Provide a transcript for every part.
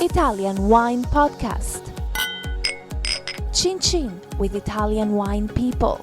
Italian Wine Podcast. Chin Chin with Italian wine people.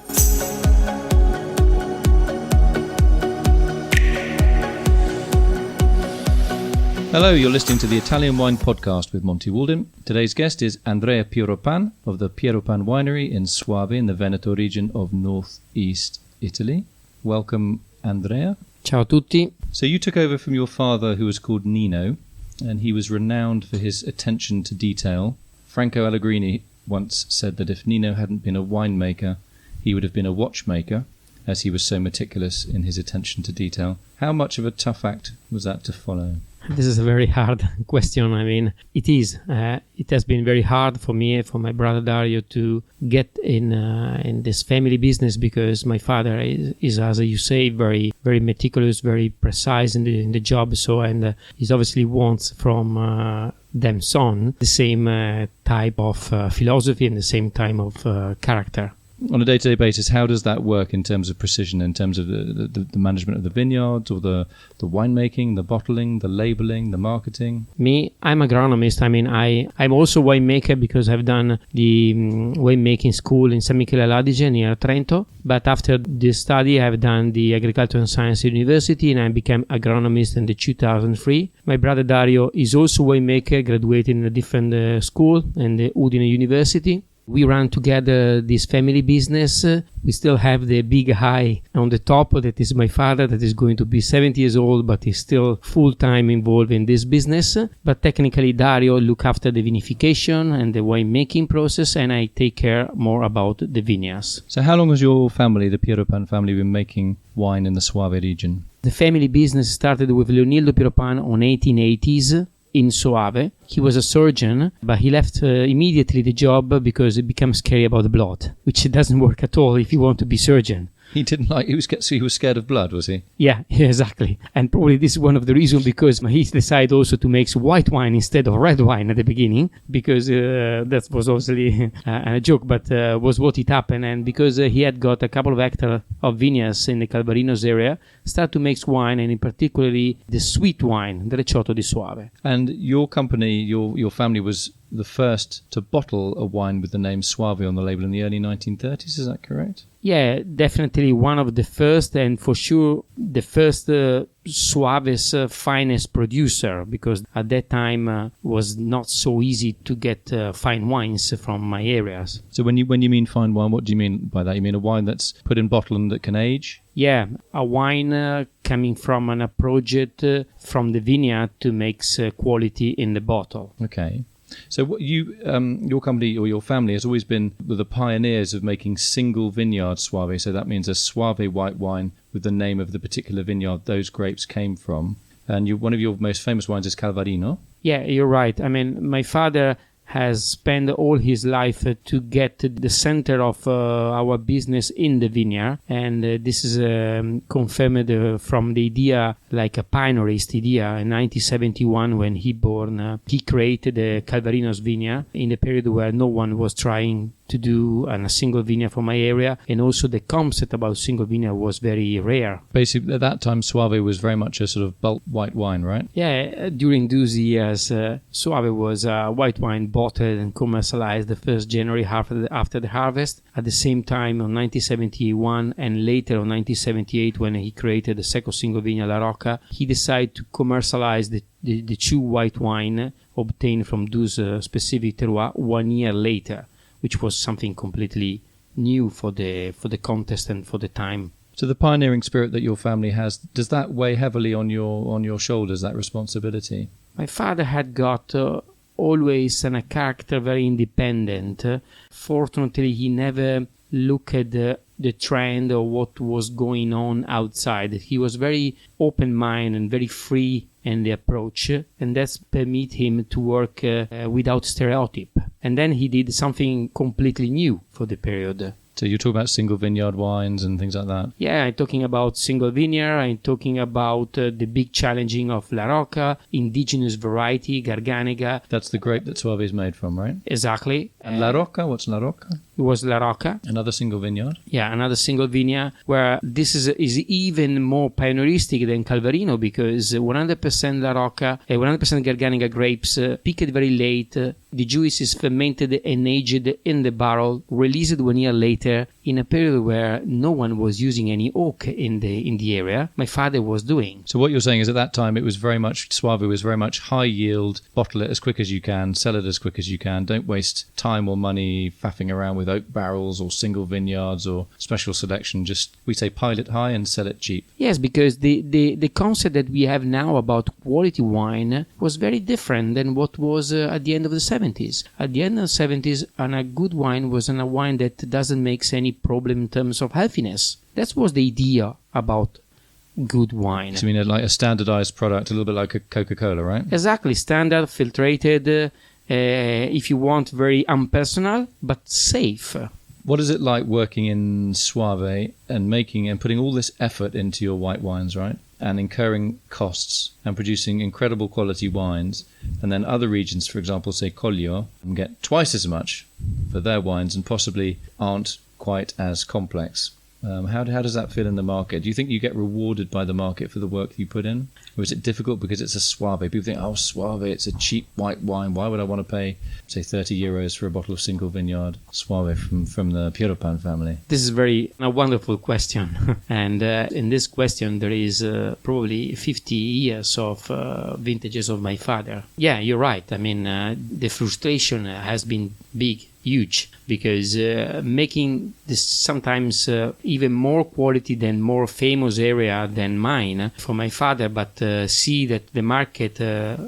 Hello, you're listening to the Italian Wine Podcast with Monty Waldin. Today's guest is Andrea Pieropan of the Pieropan Winery in Soave in the Veneto region of northeast Italy. Welcome, Andrea. Ciao a tutti. So you took over from your father, who was called Nino, and he was renowned for his attention to detail. Franco Allegrini once said that if Nino hadn't been a winemaker, he would have been a watchmaker, as he was so meticulous in his attention to detail. How much of a tough act was that to follow? This is a very hard question. I mean, it is. It has been very hard for me, for my brother Dario, to get in this family business, because my father is, as you say, very, very meticulous, very precise in the job. So, and he obviously wants from them son the same type of philosophy and the same type of character. On a day-to-day basis, how does that work in terms of precision, in terms of the management of the vineyards, or the winemaking, the bottling, the labeling, the marketing? Me, I'm agronomist. I mean, I'm also winemaker because I've done the winemaking school in San Michele all'Adige near Trento. But after this study, I've done the Agricultural and Science University, and I became agronomist in the 2003. My brother Dario is also winemaker, graduated in a different school in the Udine University. We run together this family business. We still have the big eye on the top. That is my father, that is going to be 70 years old, but is still full-time involved in this business. But technically, Dario look after the vinification and the winemaking process, and I take care more about the vineyards. So how long has your family, the Pieropan family, been making wine in the Soave region? The family business started with Leonildo Pieropan on 1880s. In Soave. He was a surgeon, but he left immediately the job because it becomes scary about the blood, which doesn't work at all if you want to be surgeon. He didn't like. He was scared of blood, was he? Yeah, exactly. And probably this is one of the reasons because he decided also to make white wine instead of red wine at the beginning, because that was obviously a joke, but was what it happened. And because he had got a couple of hectares of vineyards in the Calvarinos area, started to make wine, and in particularly the sweet wine, the Recioto di Soave. And your company, your family was the first to bottle a wine with the name Soave on the label in the early 1930s, is that correct? Yeah, definitely one of the first, and for sure the first Soave's finest producer, because at that time was not so easy to get fine wines from my areas. So when you mean fine wine, what do you mean by that? You mean a wine that's put in bottle and that can age? Yeah, a wine coming from a project from the vineyard to make quality in the bottle. Okay. So what your company or your family has always been the pioneers of making single vineyard Soave. So that means a Soave white wine with the name of the particular vineyard those grapes came from. And one of your most famous wines is Calvarino. Yeah, you're right. I mean, my father has spent all his life to get the center of our business in the vineyard, and this is confirmed from the idea, like a pioneerist idea, in 1971 when he created the Calvarinos vineyard in the period where no one was trying to do a single vineyard for my area, and also the concept about single vineyard was very rare. Basically, at that time, Soave was very much a sort of bulk white wine, right? Yeah, during those years, Soave was white wine bottled and commercialized the 1st January after the harvest. At the same time, in 1971 and later in 1978, when he created the second single vineyard La Rocca, he decided to commercialize the two white wine obtained from those specific terroir 1 year later, which was something completely new for the contest and for the time. So the pioneering spirit that your family has, does that weigh heavily on your shoulders, that responsibility? My father had got always a character very independent. Fortunately, he never looked at the trend or what was going on outside. He was very open-minded and very free in the approach, and that's permit him to work without stereotype. And then he did something completely new for the period. So you're talking about single vineyard wines and things like that? Yeah, I'm talking about single vineyard. I'm talking about the big challenging of La Rocca, indigenous variety, Garganega. That's the grape that Soave is made from, right? Exactly. And La Rocca, what's La Rocca? It was La Rocca. Another single vineyard. Yeah, another single vineyard where this is even more pioneeristic than Calvarino because 100% La Rocca, 100% Garganega grapes, picked very late. The juice is fermented and aged in the barrel, released 1 year later in a period where no one was using any oak in the area. My father was doing. So what you're saying is at that time it was very much, Soave was very much high yield, bottle it as quick as you can, sell it as quick as you can, don't waste time or money faffing around with oak barrels or single vineyards or special selection, just we say pile it high and sell it cheap. Yes, because the concept that we have now about quality wine was very different than what was at the end of the 70s. At the end of the 70s, a good wine was a wine that doesn't make any problem in terms of healthiness. That was the idea about good wine. So you mean like a standardized product, a little bit like a Coca-Cola, right? Exactly, standard, filtrated, if you want, very impersonal, but safe. What is it like working in Soave and making and putting all this effort into your white wines, right? And incurring costs and producing incredible quality wines, and then other regions, for example, say Collio, get twice as much for their wines and possibly aren't quite as complex. How does that feel in the market? Do you think you get rewarded by the market for the work you put in? Or is it difficult because it's a Soave? People think, oh, Soave, it's a cheap white wine. Why would I want to pay, say, 30 euros for a bottle of single vineyard Soave from the Pieropan family? This is a wonderful question. And in this question, there is probably 50 years of vintages of my father. Yeah, you're right. I mean, the frustration has been big. Huge, because making this sometimes even more quality than more famous area than mine for my father, but see that the market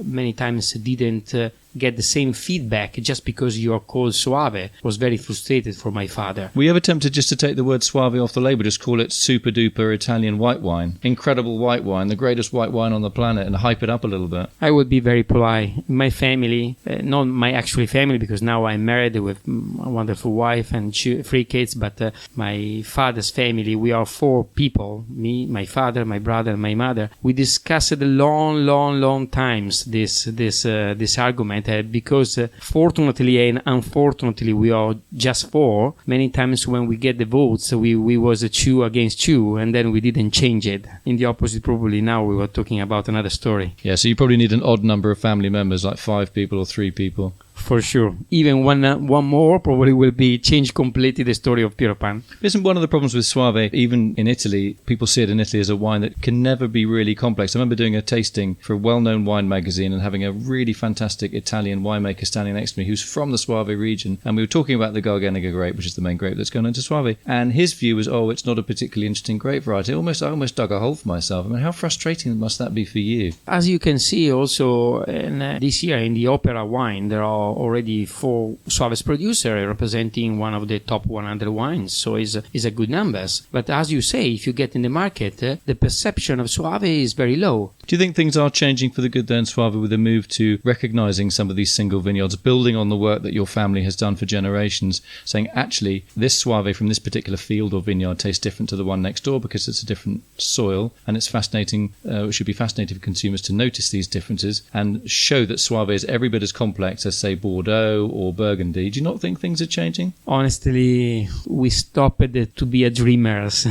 many times didn't get the same feedback just because you are called Soave was very frustrated for my father. Were you ever tempted just to take the word Soave off the label, just call it super duper Italian white wine, incredible white wine, the greatest white wine on the planet, and hype it up a little bit? I would be very polite. My family, not my actual family, because now I'm married with a wonderful wife and 3 kids, but my father's family, we are 4 people, me, my father, my brother, and my mother. We discussed long times this argument. Because fortunately and unfortunately we are just 4. Many times when we get the votes, we was a 2 against 2, and then we didn't change it. In the opposite, probably now we were talking about another story. Yeah, so you probably need an odd number of family members, like 5 people or 3 people. For sure. Even one more probably will be change completely the story of Pieropan. Isn't one of the problems with Soave, even in Italy, people see it in Italy as a wine that can never be really complex. I remember doing a tasting for a well-known wine magazine and having a really fantastic Italian winemaker standing next to me who's from the Soave region, and we were talking about the Garganega grape, which is the main grape that's gone into Soave, and his view was, it's not a particularly interesting grape variety. I almost dug a hole for myself. I mean, how frustrating must that be for you? As you can see also this year in the Opera wine, there are already 4 Soave's producer representing one of the top 100 wines, so is a good numbers. But as you say, if you get in the market, the perception of Soave is very low. Do you think things are changing for the good there in Soave with a move to recognizing some of these single vineyards, building on the work that your family has done for generations, saying actually this Soave from this particular field or vineyard tastes different to the one next door because it's a different soil, and it's fascinating, it should be fascinating for consumers to notice these differences and show that Soave is every bit as complex as, say, Bordeaux or Burgundy. Do you not think things are changing? Honestly, we stopped to be dreamers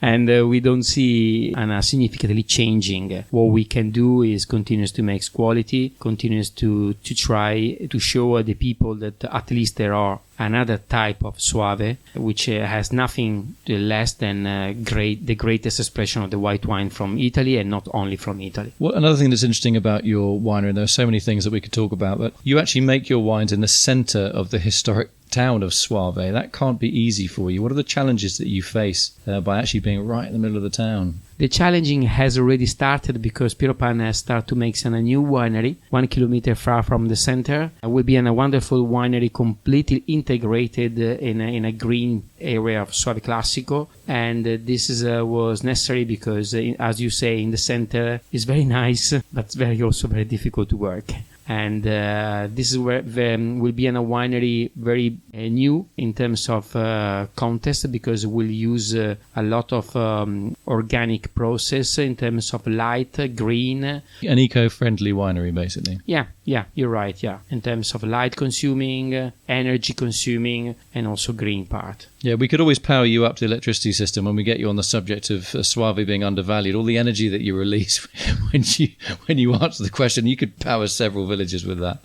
and we don't see significantly changing. What we can do is continues to make quality, continues to try to show the people that at least there are another type of Soave, which has nothing less than the greatest expression of the white wine from Italy, and not only from Italy. Well, another thing that's interesting about your winery, and there are so many things that we could talk about, but you actually make your wines in the center of the historic town of Soave. That can't be easy for you. What are the challenges that you face by actually being right in the middle of the town? The challenging has already started because Pieropan has started to make a new winery 1 kilometer far from the center. It will be a wonderful winery completely integrated in a green area of Soave Classico, and this was necessary because, as you say, in the center is very nice, but also very difficult to work. and this is where will be a winery very new in terms of contest, because we'll use a lot of organic process in terms of light, green. An eco-friendly winery, basically. Yeah, you're right. Yeah, in terms of light consuming, energy consuming, and also green part. Yeah, we could always power you up to the electricity system when we get you on the subject of Soave being undervalued. All the energy that you release when you answer the question, you could power several villages with that.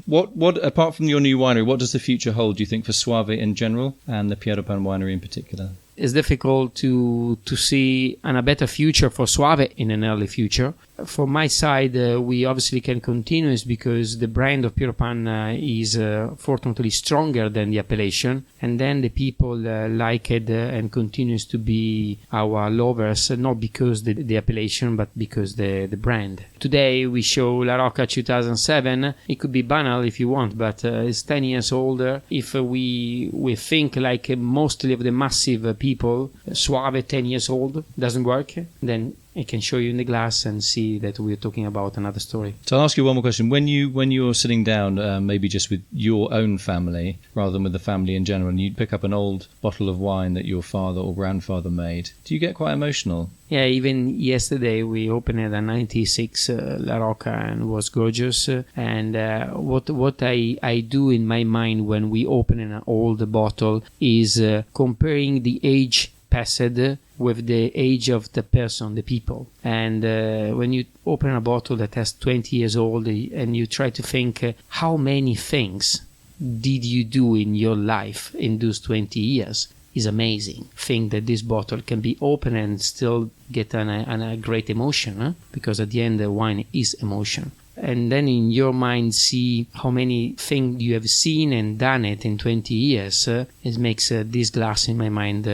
What apart from your new winery, what does the future hold, do you think, for Soave in general and the Pieropan Winery in particular? It's difficult to see a better future for Soave in an early future. For my side, we obviously can continue because the brand of Pieropan is fortunately stronger than the appellation, and then the people like it and continues to be our lovers, not because the appellation, but because the brand. Today we show La Rocca 2007. It could be banal if you want, but it's 10 years older. If we think like mostly of the massive people, Soave 10 years old doesn't work, then I can show you in the glass and see that we're talking about another story. So I'll ask you one more question. When you're sitting down, maybe just with your own family rather than with the family in general, and you pick up an old bottle of wine that your father or grandfather made, do you get quite emotional? Yeah, even yesterday we opened a 96 La Rocca and it was gorgeous. And what I do in my mind when we open an old bottle is comparing the age passed with the age of the person, the people. And when you open a bottle that has 20 years old and you try to think how many things did you do in your life in those 20 years, is amazing. Think that this bottle can be open and still get a great emotion, because at the end the wine is emotion. And then in your mind see how many things you have seen and done it in 20 years. It makes this glass in my mind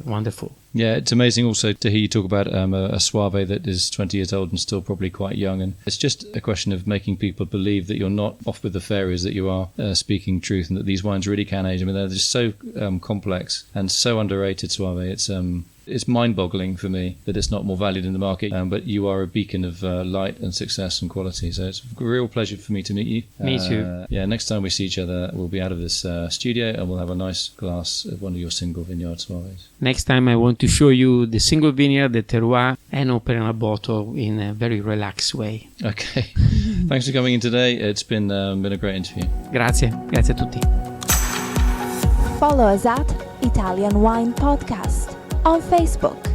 wonderful. Yeah, it's amazing also to hear you talk about a Soave that is 20 years old and still probably quite young. And it's just a question of making people believe that you're not off with the fairies, that you are speaking truth, and that these wines really can age. I mean, they're just so complex and so underrated, Soave. It's mind-boggling for me that it's not more valued in the market, but you are a beacon of light and success and quality. So it's a real pleasure for me to meet you. Me too. Yeah, next time we see each other, we'll be out of this studio and we'll have a nice glass of one of your single vineyard Soaves. Next time I want to show you the single vineyard, the terroir, and open a bottle in a very relaxed way. Okay. Thanks for coming in today. It's been a great interview. Grazie a tutti. Follow us at Italian Wine Podcast on Facebook.